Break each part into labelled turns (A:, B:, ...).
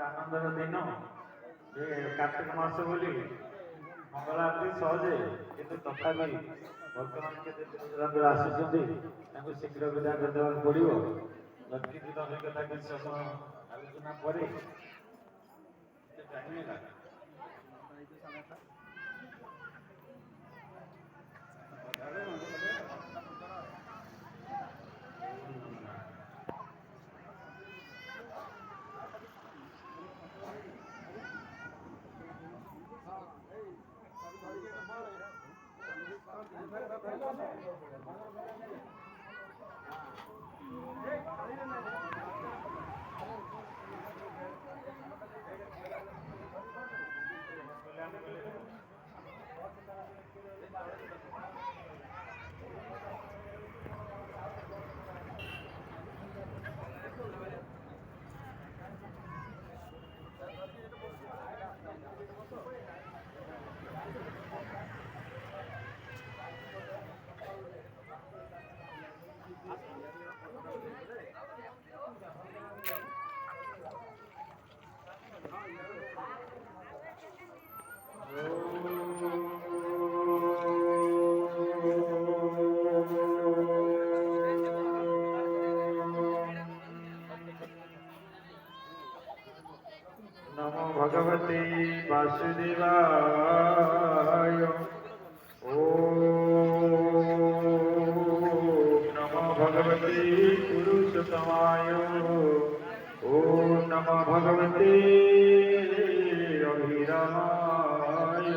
A: ଆନନ୍ଦର ଦିନ ଯେ କାର୍ତ୍ତିକ ମାସ ବୋଲି ମଙ୍ଗଳ ଆରତୀ ସହଜେ, କିନ୍ତୁ ତଥାପି ବର୍ତ୍ତମାନ କେତେ ଦୂରଦୂରାନ୍ତରୁ ଆସୁଛନ୍ତି, ତାଙ୍କୁ ଶୀଘ୍ର ବିଦା କରିଦେବାକୁ ପଡ଼ିବ। କିଛି ଅଭିଜ୍ଞତା କିଛି ସମୟ ଆଲୋଚନା ପରେ ଚାହିଁବେ नमो भगवते वासुदेवाय। ओम नमो भगवते पुरुषोत्तमाय। ओम नमो भगवते अभिरामाय।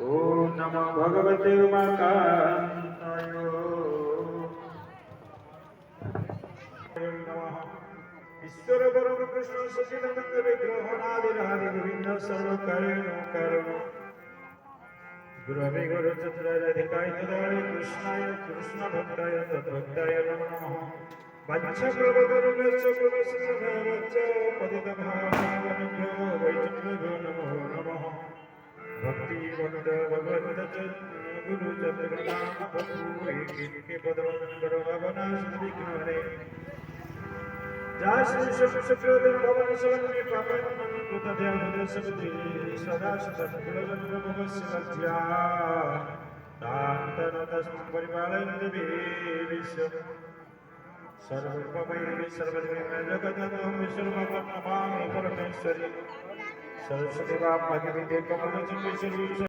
A: ओम नमो भगवते उमाकान्ताय। ईश्वर परम कृष्ण सचिदानंद विग्रहणादिरादि गोविंद सर्वकारण कारण गुरवे गुरुचतुराधिकाय तदाय कृष्णाय कृष्ण भक्ताय तद्भक्ताय नमो नमः। वंशप्रभुगरुणस्य कुलस्य पतितभावनभ्यो वैष्णवेभ्यो नमो नमः। भक्ति भक्त भगवत गुरु चतुर्नाम प्रभु के पदवंदर भवना विघ्नहरे। जय श्री शुक्रोदय भवन सवन्य पावन कृतदेव सवित्री सदा सतगुरुजन भवस्य लज्जा तान्तनतस्म परिपालयन्ति विश्व सर्वोपमयि सर्वदेव जगदनं विश्वरूपं नमामि परमेश्वरी। सरस्वती वाग्देवी कमलजननी